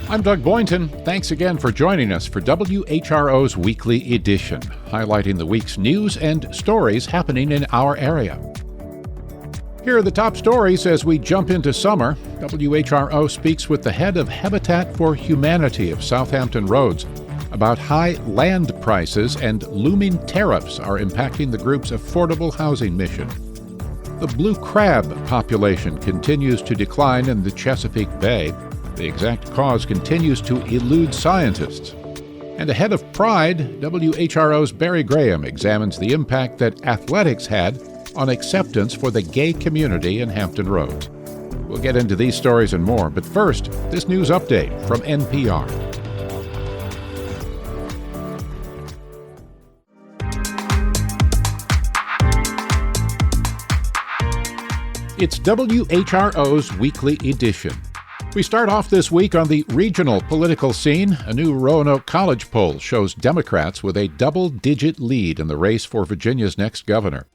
I'm Doug Boynton. Thanks again for joining us for WHRO's Weekly Edition, highlighting the week's news and stories happening in our area. Here are the top stories as we jump into summer. WHRO speaks with the head of Habitat for Humanity of Hampton Roads about high land prices and looming tariffs are impacting the group's affordable housing mission. The blue crab population continues to decline in the Chesapeake Bay. The exact cause continues to elude scientists. And ahead of Pride, WHRO's Barry Graham examines the impact that athletics had on acceptance for the gay community in Hampton Roads. We'll get into these stories and more, but first, this news update from NPR. It's WHRO's Weekly Edition. We start off this week on the regional political scene. A new Roanoke College poll shows Democrats with a double-digit lead in the race for Virginia's next governor.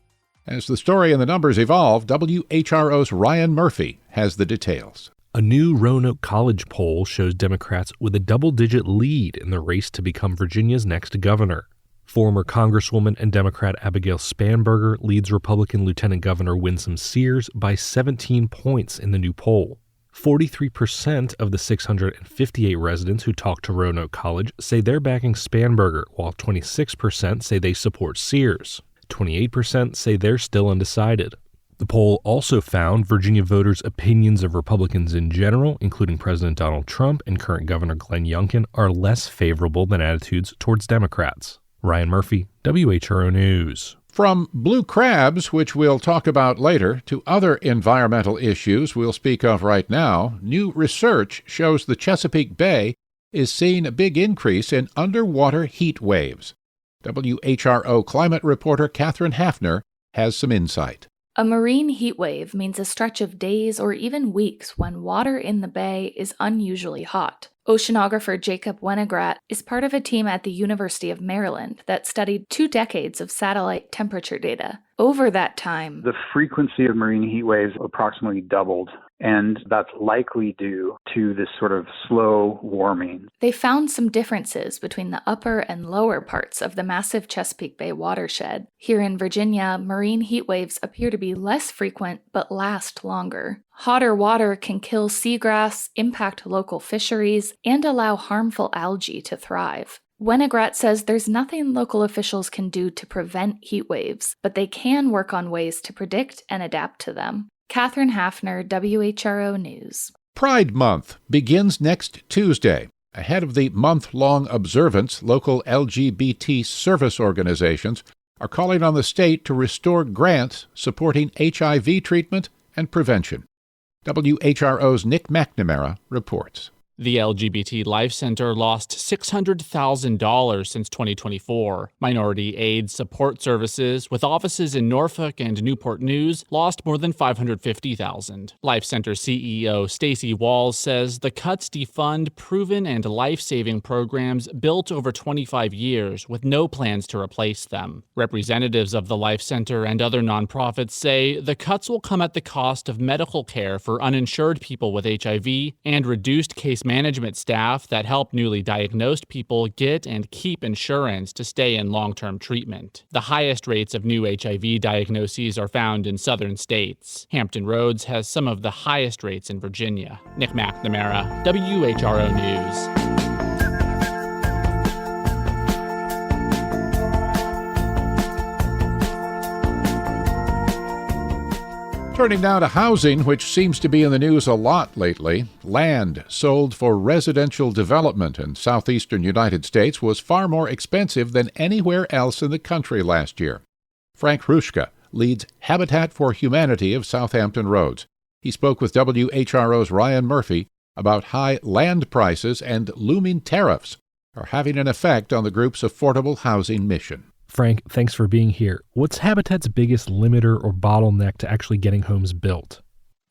As the story and the numbers evolve, WHRO's Ryan Murphy has the details. A new Roanoke College poll shows Democrats with a double-digit lead in the race to become Virginia's next governor. Former Congresswoman and Democrat Abigail Spanberger leads Republican Lieutenant Governor Winsome Sears by 17 points in the new poll. 43% of the 658 residents who talked to Roanoke College say they're backing Spanberger, while 26% say they support Sears. 28% say they're still undecided. The poll also found Virginia voters' opinions of Republicans in general, including President Donald Trump and current Governor Glenn Youngkin, are less favorable than attitudes towards Democrats. Ryan Murphy, WHRO News. From blue crabs, which we'll talk about later, to other environmental issues we'll speak of right now, new research shows the Chesapeake Bay is seeing a big increase in underwater heat waves. WHRO climate reporter Catherine Hafner has some insight. A marine heat wave means a stretch of days or even weeks when water in the bay is unusually hot. Oceanographer Jacob Wenegrat is part of a team at the University of Maryland that studied 2 decades of satellite temperature data. Over that time, the frequency of marine heat waves approximately doubled, and that's likely due to this sort of slow warming. They found some differences between the upper and lower parts of the massive Chesapeake Bay watershed. Here in Virginia, marine heat waves appear to be less frequent but last longer. Hotter water can kill seagrass, impact local fisheries, and allow harmful algae to thrive. Wenegrat says there's nothing local officials can do to prevent heat waves, but they can work on ways to predict and adapt to them. Catherine Hafner, WHRO News. Pride Month begins next Tuesday. Ahead of the month-long observance, local LGBT service organizations are calling on the state to restore grants supporting HIV treatment and prevention. WHRO's Nick McNamara reports. The LGBT Life Center lost $600,000 since 2024. Minority aid support services, with offices in Norfolk and Newport News, lost more than $550,000. Life Center CEO Stacy Walls says the cuts defund proven and life-saving programs built over 25 years with no plans to replace them. Representatives of the Life Center and other nonprofits say the cuts will come at the cost of medical care for uninsured people with HIV and reduced case management staff that help newly diagnosed people get and keep insurance to stay in long-term treatment. The highest rates of new HIV diagnoses are found in southern states. Hampton Roads has some of the highest rates in Virginia. Nick McNamara, WHRO News. Turning now to housing, which seems to be in the news a lot lately. Land sold for residential development in southeastern United States was far more expensive than anywhere else in the country last year. Frank Hrushka leads Habitat for Humanity of Hampton Roads. He spoke with WHRO's Ryan Murphy about high land prices and looming tariffs are having an effect on the group's affordable housing mission. Frank, thanks for being here. What's Habitat's biggest limiter or bottleneck to actually getting homes built?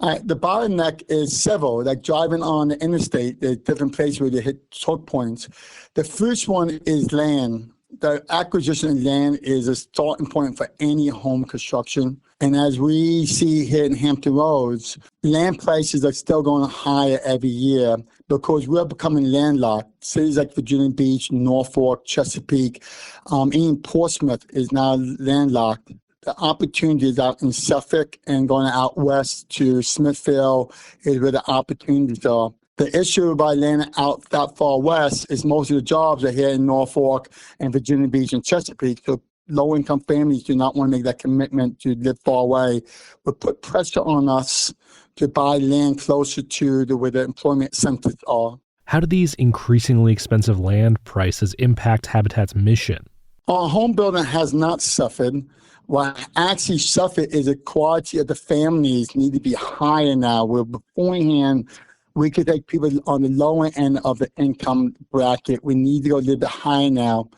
The bottleneck is several, like driving on the interstate, there's different places where they hit choke points. The first one is land. The acquisition of land is a starting point for any home construction. And as we see here in Hampton Roads, Land prices are still going higher every year because we're becoming landlocked. Cities like Virginia Beach, Norfolk, Chesapeake, even Portsmouth is now landlocked. The opportunities out in Suffolk and going out west to Smithfield is where the opportunities are. The issue by land out that far west is most of the jobs are here in Norfolk and Virginia Beach and Chesapeake. So low-income families do not want to make that commitment to live far away, but put pressure on us to buy land closer to where the employment centers are. How do these increasingly expensive land prices impact Habitat's mission? Our home building has not suffered. What actually suffered is the quality of the families need to be higher now, where beforehand, we could take people on the lower end of the income bracket. We need to go a little bit higher now.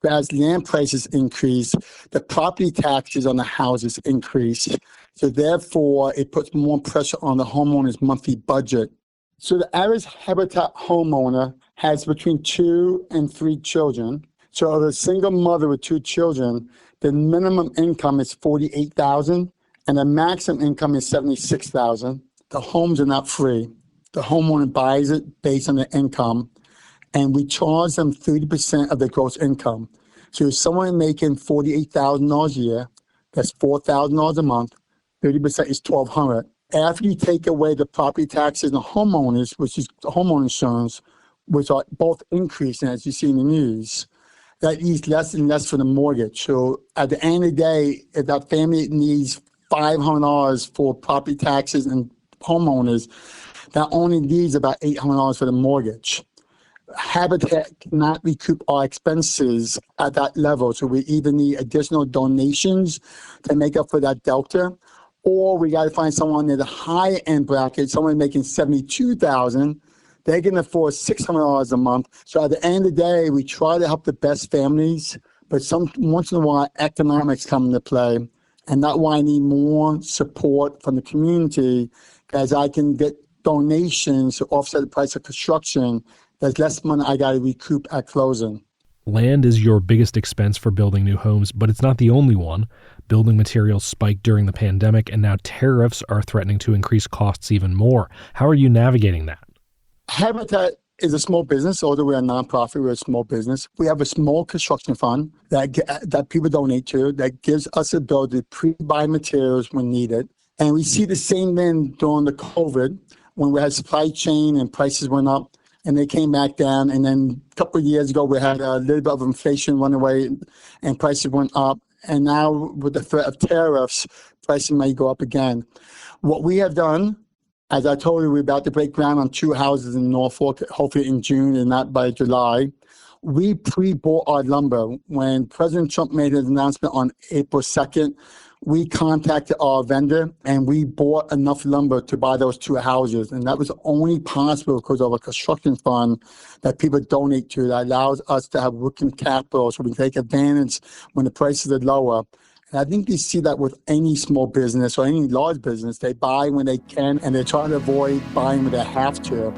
But as land prices increase, the property taxes on the houses increase. So therefore, it puts more pressure on the homeowner's monthly budget. So the average Habitat homeowner has between 2 and 3 children. So of a single mother with 2 children, the minimum income is $48,000 and the maximum income is $76,000. The homes are not free. The homeowner buys it based on the income, and we charge them 30% of their gross income. So if someone making $48,000 a year, that's $4,000 a month, 30% is $1,200. After you take away the property taxes and the homeowners, which is the homeowner insurance, which are both increasing, as you see in the news, that leaves less and less for the mortgage. So at the end of the day, if that family needs $500 for property taxes and homeowners, that only leaves about $800 for the mortgage. Habitat cannot recoup our expenses at that level, so we either need additional donations to make up for that delta, or we got to find someone in the high end bracket, someone making $72,000. They can afford $600 a month. So at the end of the day, we try to help the best families, but once in a while, economics come into play, and that's why I need more support from the community, as I can get donations to offset the price of construction. There's less money I got to recoup at closing. Land is your biggest expense for building new homes, but it's not the only one. Building materials spiked during the pandemic, and now tariffs are threatening to increase costs even more. How are you navigating that? Habitat is a small business, although we're a nonprofit, we're a small business. We have a small construction fund that people donate to that gives us the ability to pre-buy materials when needed. And we see the same then during the COVID, when we had supply chain and prices went up and they came back down. And then a couple of years ago, we had a little bit of inflation run away and prices went up. And now with the threat of tariffs, prices may go up again. What we have done, as I told you, we're about to break ground on 2 houses in Norfolk, hopefully in June and not by July. We pre-bought our lumber. When President Trump made his announcement on April 2nd, we contacted our vendor and we bought enough lumber to buy those 2 houses. And that was only possible because of a construction fund that people donate to that allows us to have working capital so we can take advantage when the prices are lower. And I think you see that with any small business or any large business. They buy when they can and they try to avoid buying when they have to.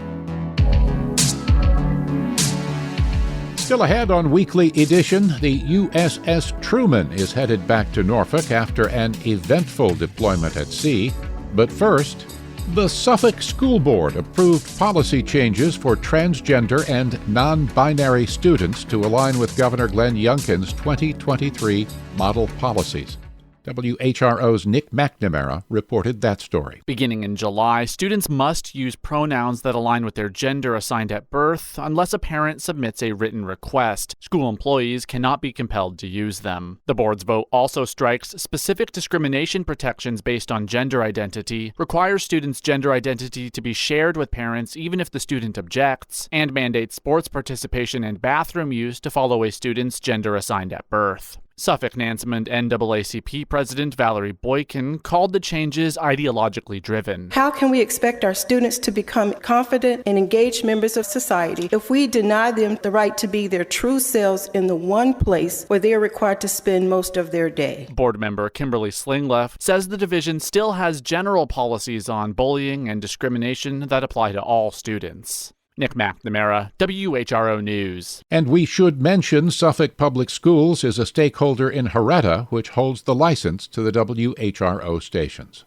Still ahead on Weekly Edition, the USS Truman is headed back to Norfolk after an eventful deployment at sea. But first, the Suffolk School Board approved policy changes for transgender and non-binary students to align with Governor Glenn Youngkin's 2023 model policies. WHRO's Nick McNamara reported that story. Beginning in July, students must use pronouns that align with their gender assigned at birth unless a parent submits a written request. School employees cannot be compelled to use them. The board's vote also strikes specific discrimination protections based on gender identity, requires students' gender identity to be shared with parents even if the student objects, and mandates sports participation and bathroom use to follow a student's gender assigned at birth. Suffolk Nansemond NAACP President Valerie Boykin called the changes ideologically driven. How can we expect our students to become confident and engaged members of society if we deny them the right to be their true selves in the one place where they are required to spend most of their day? Board member Kimberly Slingleff says the division still has general policies on bullying and discrimination that apply to all students. Nick McNamara, WHRO News. And we should mention Suffolk Public Schools is a stakeholder in Heretta, which holds the license to the WHRO stations.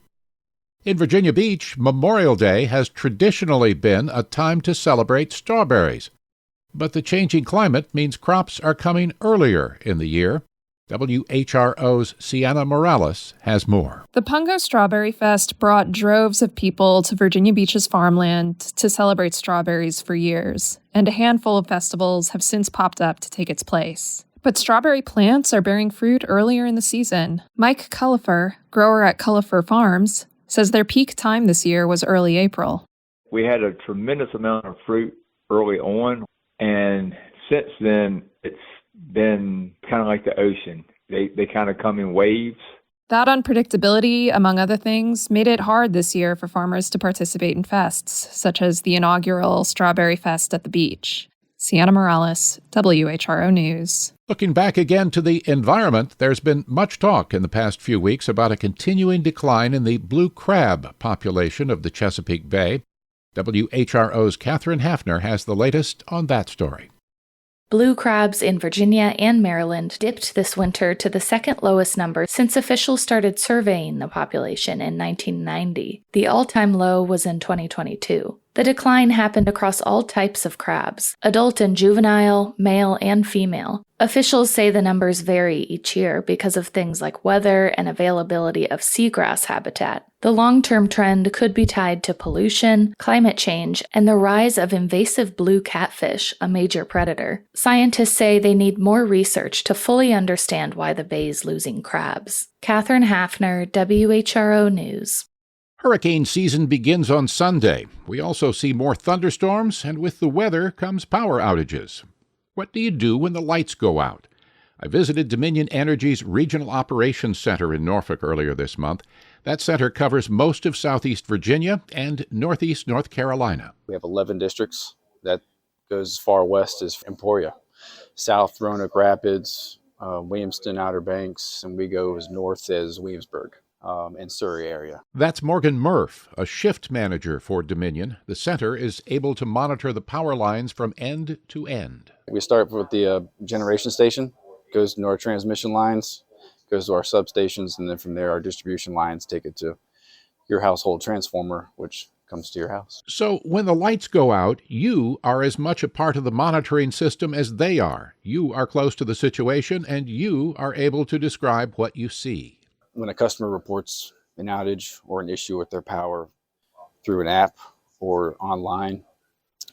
In Virginia Beach, Memorial Day has traditionally been a time to celebrate strawberries. But the changing climate means crops are coming earlier in the year. WHRO's Sienna Morales has more. The Pungo Strawberry Fest brought droves of people to Virginia Beach's farmland to celebrate strawberries for years, and a handful of festivals have since popped up to take its place. But strawberry plants are bearing fruit earlier in the season. Mike Cullifer, grower at Cullifer Farms, says their peak time this year was early April. We had a tremendous amount of fruit early on, and since then it's been kind of like the ocean. They kind of come in waves. That unpredictability, among other things, made it hard this year for farmers to participate in fests, such as the inaugural Strawberry Fest at the beach. Sienna Morales, WHRO News. Looking back again to the environment, there's been much talk in the past few weeks about a continuing decline in the blue crab population of the Chesapeake Bay. WHRO's Catherine Hafner has the latest on that story. Blue crabs in Virginia and Maryland dipped this winter to the second lowest number since officials started surveying the population in 1990. The all-time low was in 2022. The decline happened across all types of crabs, adult and juvenile, male and female. Officials say the numbers vary each year because of things like weather and availability of seagrass habitat. The long-term trend could be tied to pollution, climate change, and the rise of invasive blue catfish, a major predator. Scientists say they need more research to fully understand why the bay is losing crabs. Catherine Hafner, WHRO News. Hurricane season begins on Sunday. We also see more thunderstorms, and with the weather comes power outages. What do you do when the lights go out? I visited Dominion Energy's Regional Operations Center in Norfolk earlier this month. That center covers most of southeast Virginia and northeast North Carolina. We have 11 districts. That goes as far west as Emporia, south Roanoke Rapids, Williamston, Outer Banks, and we go as north as Williamsburg. And Surrey area. That's Morgan Murph, a shift manager for Dominion. The center is able to monitor the power lines from end to end. We start with the generation station, goes to our transmission lines, goes to our substations, and then from there our distribution lines take it to your household transformer, which comes to your house. So when the lights go out, you are as much a part of the monitoring system as they are. You are close to the situation, and you are able to describe what you see. When a customer reports an outage or an issue with their power through an app or online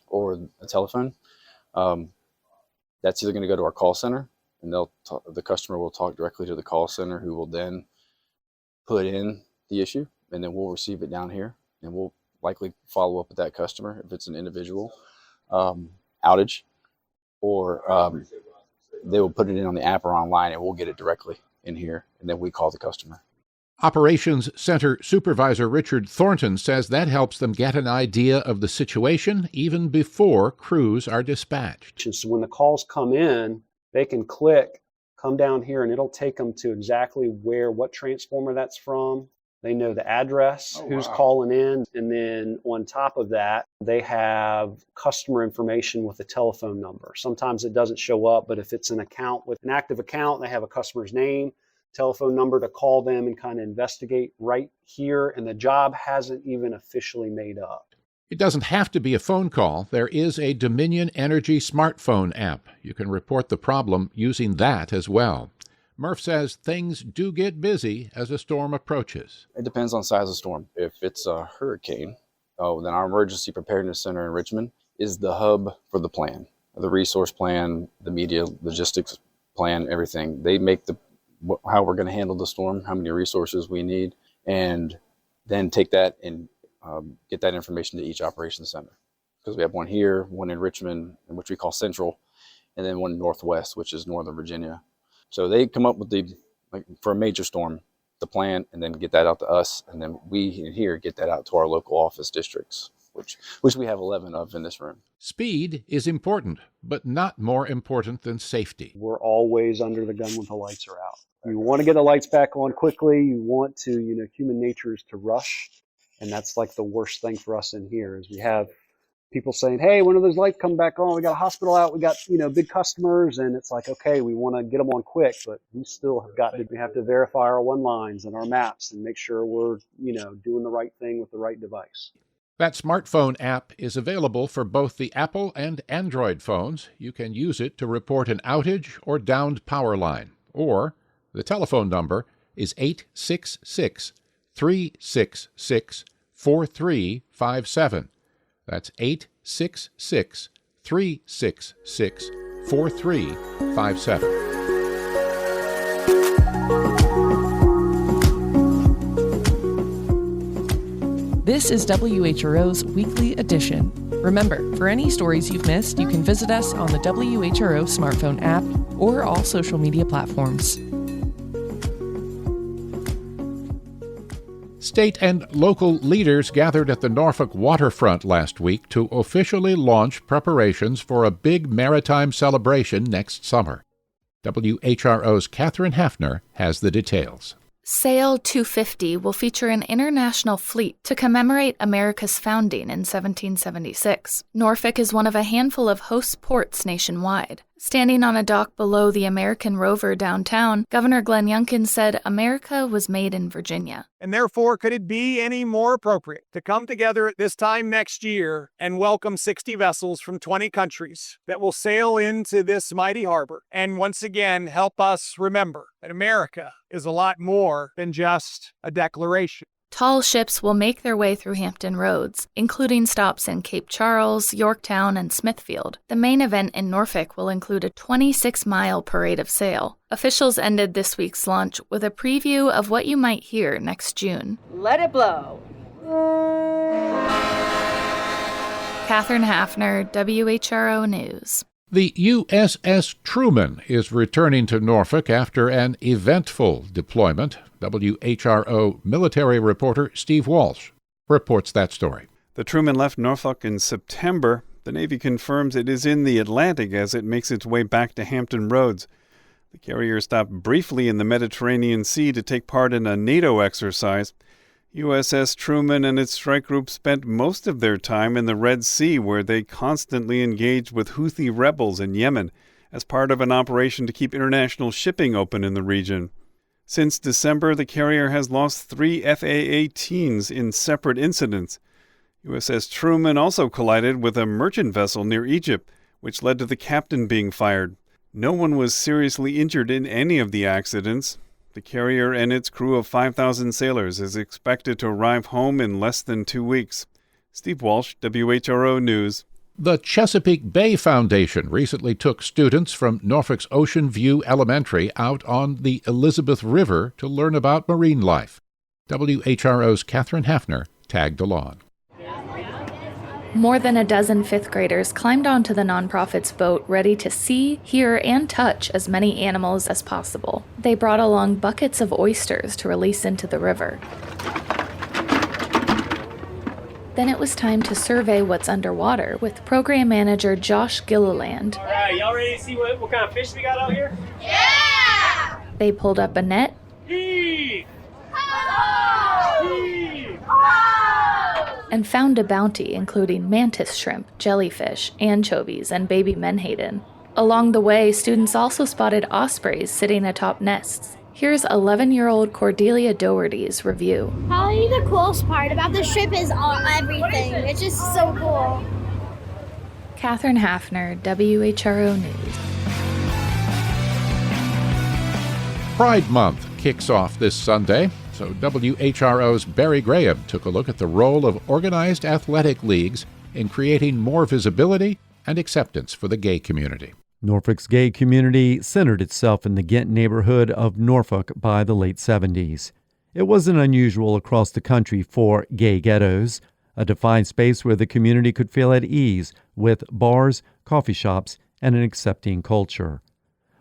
or a telephone, that's either going to go to our call center, and the customer will talk directly to the call center, who will then put in the issue, and then we'll receive it down here, and we'll likely follow up with that customer if it's an individual outage, or they will put it in on the app or online, and we'll get it directly in here, and then we call the customer. Operations Center Supervisor Richard Thornton says that helps them get an idea of the situation even before crews are dispatched. So when the calls come in, they can click, come down here, and it'll take them to exactly what transformer that's from. They know the address, who's calling in, and then on top of that, they have customer information with a telephone number. Sometimes it doesn't show up, but if it's an account with an active account, they have a customer's name, telephone number to call them and kind of investigate right here, and the job hasn't even officially made up. It doesn't have to be a phone call. There is a Dominion Energy smartphone app. You can report the problem using that as well. Murph says things do get busy as a storm approaches. It depends on size of storm. If it's a hurricane, then our Emergency Preparedness Center in Richmond is the hub for the plan, the resource plan, the media logistics plan, everything. They make how we're going to handle the storm, how many resources we need, and then take that and get that information to each operations center. Because we have one here, one in Richmond, which we call Central, and then one in Northwest, which is Northern Virginia. So they come up with for a major storm, the plan, and then get that out to us, and then we here get that out to our local office districts, which we have 11 of in this room. Speed is important, but not more important than safety. We're always under the gun when the lights are out. You want to get the lights back on quickly. You want to, human nature is to rush, and that's like the worst thing for us in here is we have people saying, hey, when are those lights come back on? We got a hospital out. We got, big customers. And it's like, okay, we want to get them on quick, but we still have to verify our one lines and our maps and make sure we're, doing the right thing with the right device. That smartphone app is available for both the Apple and Android phones. You can use it to report an outage or downed power line. Or the telephone number is 866-366-4357. That's 866-366-4357. This is WHRO's Weekly Edition. Remember, for any stories you've missed, you can visit us on the WHRO smartphone app or all social media platforms. State and local leaders gathered at the Norfolk waterfront last week to officially launch preparations for a big maritime celebration next summer. WHRO's Catherine Hafner has the details. Sail 250 will feature an international fleet to commemorate America's founding in 1776. Norfolk is one of a handful of host ports nationwide. Standing on a dock below the American Rover downtown, Governor Glenn Youngkin said America was made in Virginia. And therefore, could it be any more appropriate to come together at this time next year and welcome 60 vessels from 20 countries that will sail into this mighty harbor and once again help us remember that America is a lot more than just a declaration. Tall ships will make their way through Hampton Roads, including stops in Cape Charles, Yorktown, and Smithfield. The main event in Norfolk will include a 26-mile parade of sail. Officials ended this week's launch with a preview of what you might hear next June. Let it blow. Catherine Hafner, WHRO News. The USS Truman is returning to Norfolk after an eventful deployment. WHRO military reporter Steve Walsh reports that story. The Truman left Norfolk in September. The Navy confirms it is in the Atlantic as it makes its way back to Hampton Roads. The carrier stopped briefly in the Mediterranean Sea to take part in a NATO exercise. USS Truman and its strike group spent most of their time in the Red Sea, where they constantly engaged with Houthi rebels in Yemen as part of an operation to keep international shipping open in the region. Since December, the carrier has lost 3 F-A-18s in separate incidents. USS Truman also collided with a merchant vessel near Egypt, which led to the captain being fired. No one was seriously injured in any of the accidents. The carrier and its crew of 5,000 sailors is expected to arrive home in less than 2 weeks. Steve Walsh, WHRO News. The Chesapeake Bay Foundation recently took students from Norfolk's Ocean View Elementary out on the Elizabeth River to learn about marine life. WHRO's Catherine Hafner tagged along. More than a dozen fifth graders climbed onto the nonprofit's boat ready to see, hear, and touch as many animals as possible. They brought along buckets of oysters to release into the river. Then it was time to survey what's underwater with program manager Josh Gilliland. All right, y'all ready to see what kind of fish we got out here? Yeah! They pulled up a net. Heave! Heave! And found a bounty including mantis shrimp, jellyfish, anchovies, and baby menhaden. Along the way, students also spotted ospreys sitting atop nests. Here's 11-year-old Cordelia Doherty's review. Probably the coolest part about the trip is everything. It's just so cool. Catherine Hafner, WHRO News. Pride Month kicks off this Sunday, so WHRO's Barry Graham took a look at the role of organized athletic leagues in creating more visibility and acceptance for the gay community. Norfolk's gay community centered itself in the Ghent neighborhood of Norfolk by the late 70s. It wasn't unusual across the country for gay ghettos, a defined space where the community could feel at ease with bars, coffee shops, and an accepting culture.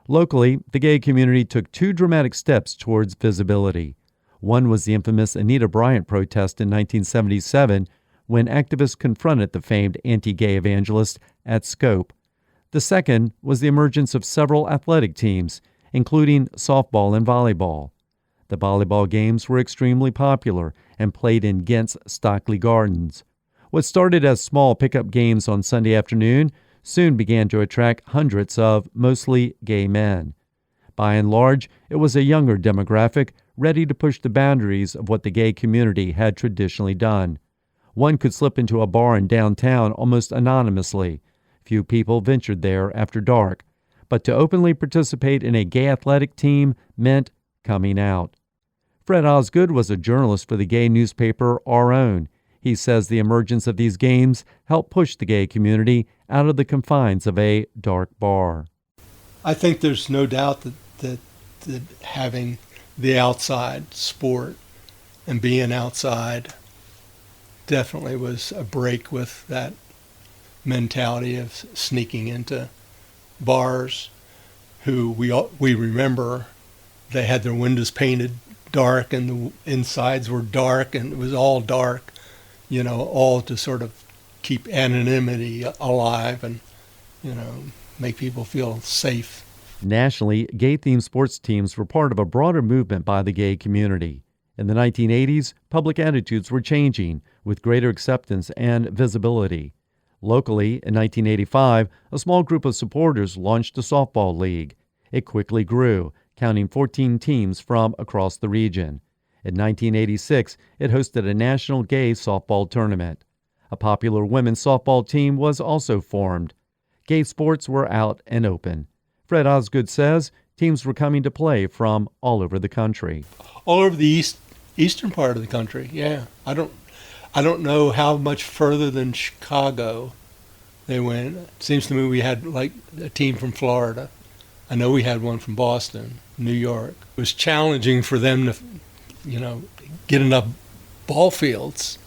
Locally, the gay community took 2 dramatic steps towards visibility. One was the infamous Anita Bryant protest in 1977, when activists confronted the famed anti-gay evangelist at Scope. The second was the emergence of several athletic teams, including softball and volleyball. The volleyball games were extremely popular and played in Ghent's Stockley Gardens. What started as small pickup games on Sunday afternoon soon began to attract hundreds of mostly gay men. By and large, it was a younger demographic ready to push the boundaries of what the gay community had traditionally done. One could slip into a bar in downtown almost anonymously. Few people ventured there after dark. But to openly participate in a gay athletic team meant coming out. Fred Osgood was a journalist for the gay newspaper Our Own. He says the emergence of these games helped push the gay community out of the confines of a dark bar. I think there's no doubt that having the outside sport and being outside definitely was a break with that mentality of sneaking into bars. Who we remember, they had their windows painted dark and the insides were dark and it was all dark, all to sort of keep anonymity alive and, make people feel safe. Nationally, gay-themed sports teams were part of a broader movement by the gay community. In the 1980s, public attitudes were changing with greater acceptance and visibility. Locally, in 1985, a small group of supporters launched a softball league. It quickly grew, counting 14 teams from across the region. In 1986, it hosted a national gay softball tournament. A popular women's softball team was also formed. Gay sports were out and open. Fred Osgood says teams were coming to play from all over the country. All over the eastern part of the country, yeah. I don't know how much further than Chicago they went. It seems to me we had like a team from Florida. I know we had one from Boston, New York. It was challenging for them to, get enough ball fields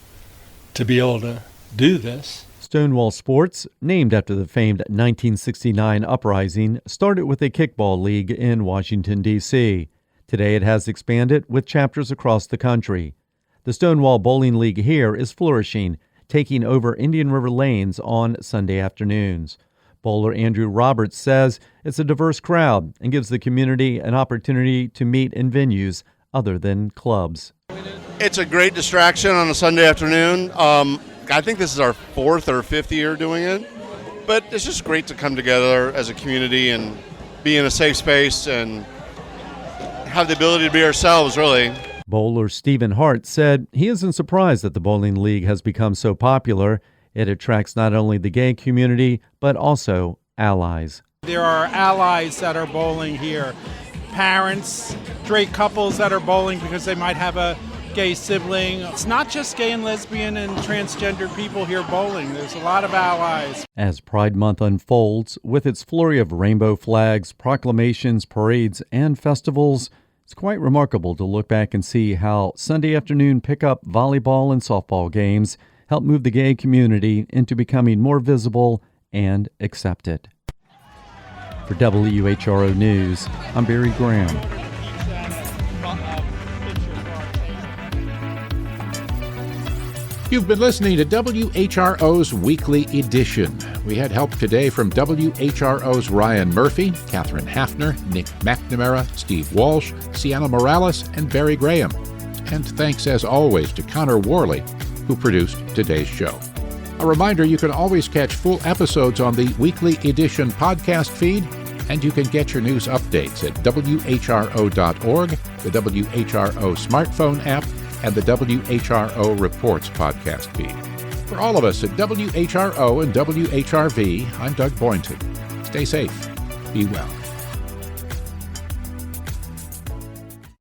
to be able to do this. Stonewall Sports, named after the famed 1969 uprising, started with a kickball league in Washington, D.C. Today it has expanded with chapters across the country. The Stonewall Bowling League here is flourishing, taking over Indian River lanes on Sunday afternoons. Bowler Andrew Roberts says it's a diverse crowd and gives the community an opportunity to meet in venues other than clubs. It's a great distraction on a Sunday afternoon. I think this is our 4th or 5th year doing it, but it's just great to come together as a community and be in a safe space and have the ability to be ourselves, really. Bowler Stephen Hart said he isn't surprised that the bowling league has become so popular. It attracts not only the gay community, but also allies. There are allies that are bowling here. Parents, straight couples that are bowling because they might have a gay sibling. It's not just gay and lesbian and transgender people here bowling. There's a lot of allies. As Pride Month unfolds, with its flurry of rainbow flags, proclamations, parades, and festivals, it's quite remarkable to look back and see how Sunday afternoon pickup volleyball and softball games help move the gay community into becoming more visible and accepted. For WHRO News, I'm Barry Graham. You've been listening to WHRO's Weekly Edition. We had help today from WHRO's Ryan Murphy, Catherine Hafner, Nick McNamara, Steve Walsh, Sienna Morales, and Barry Graham. And thanks as always to Connor Worley, who produced today's show. A reminder, you can always catch full episodes on the Weekly Edition podcast feed, and you can get your news updates at WHRO.org, the WHRO smartphone app, and the WHRO Reports podcast feed. For all of us at WHRO and WHRV, I'm Doug Boynton. Stay safe. Be well.